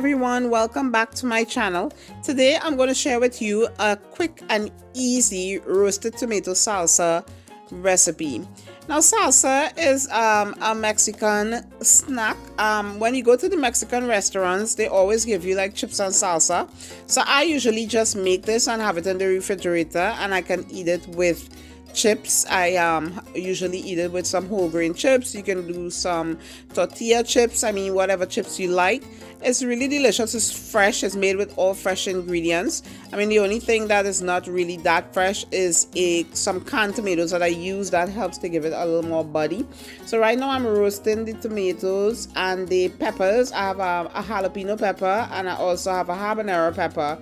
everyone, welcome back to my channel. Today I'm going to share with you a quick and easy roasted tomato salsa recipe. Now salsa is a Mexican snack. When you go to the Mexican restaurants, they always give you like chips and salsa. So I usually just make this and have it in the refrigerator, and I can eat it with chips. I usually eat it with some whole grain chips. You can do some tortilla chips, I mean whatever chips you like. It's really delicious. It's fresh. It's made with all fresh ingredients. I mean, the only thing that is not really that fresh is some canned tomatoes that I use that helps to give it a little more body. So right now I'm roasting the tomatoes and the peppers. I have a jalapeno pepper, and I also have a habanero pepper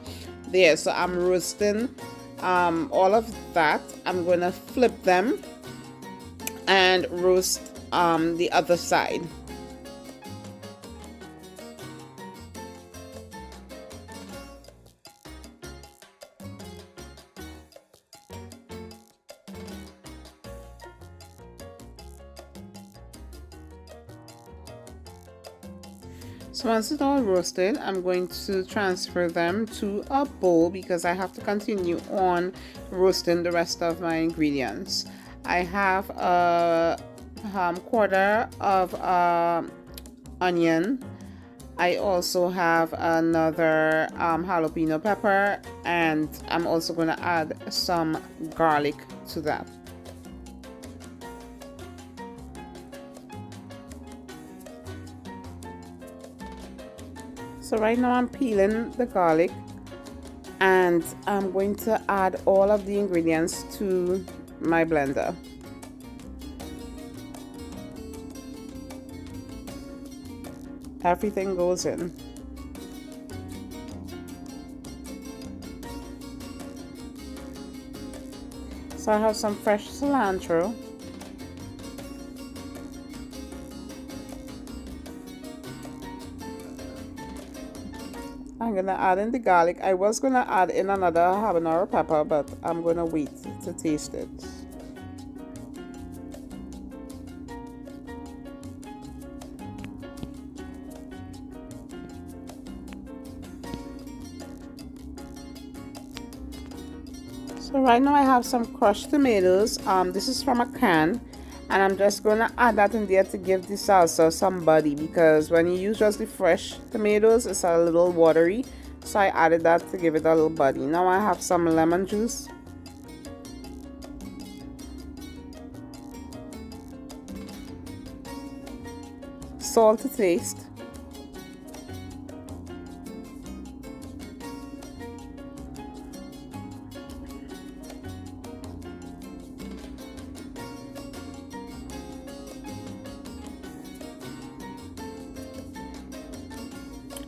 there. So I'm roasting all of that. I'm gonna flip them and roast the other side. So once it's all roasted, I'm going to transfer them to a bowl because I have to continue on roasting the rest of my ingredients. I have a quarter of onion. I also have another jalapeno pepper, and I'm also going to add some garlic to that. So right now I'm peeling the garlic, and I'm going to add all of the ingredients to my blender. Everything goes in. So I have some fresh cilantro. I'm gonna add in the garlic. I was gonna add in another habanero pepper, but I'm gonna wait to taste it. So right now I have some crushed tomatoes. This is from a can, and I'm just gonna add that in there to give the salsa some body, because when you use just the fresh tomatoes, it's a little watery. So I added that to give it a little body. Now I have some lemon juice. Salt to taste.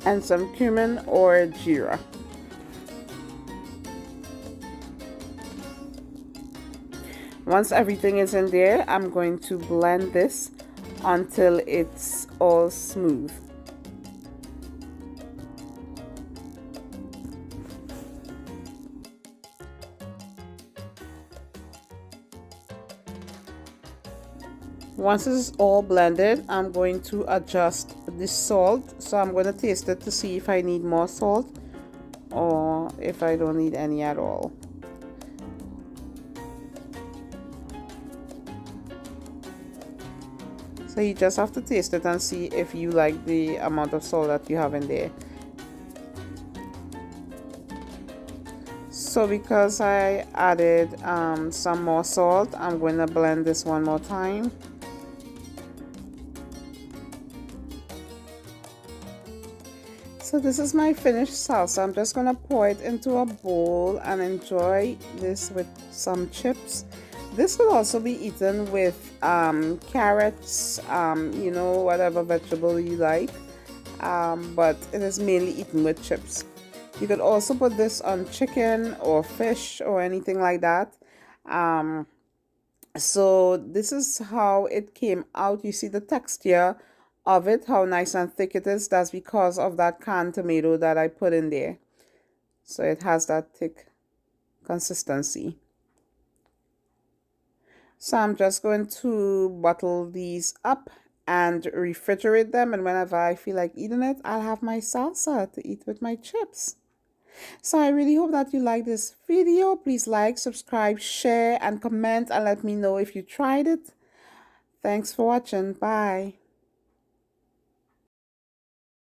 And some cumin or jeera. Once everything is in there, I'm going to blend this until it's all smooth. Once it's all blended, I'm going to adjust the salt. So I'm going to taste it to see if I need more salt or if I don't need any at all. So you just have to taste it and see if you like the amount of salt that you have in there. So because I added some more salt, I'm going to blend this one more time. So this is my finished salsa. I'm just gonna pour it into a bowl and enjoy this with some chips. This will also be eaten with carrots, you know, whatever vegetable you like, but it is mainly eaten with chips. You could also put this on chicken or fish or anything like that. So this is how it came out. You see the texture of it, how nice and thick it is. That's because of that canned tomato that I put in there. So it has that thick consistency. So I'm just going to bottle these up and refrigerate them. And whenever I feel like eating it, I'll have my salsa to eat with my chips. So I really hope that you like this video. Please like, subscribe, share, and comment, and let me know if you tried it. Thanks for watching. Bye.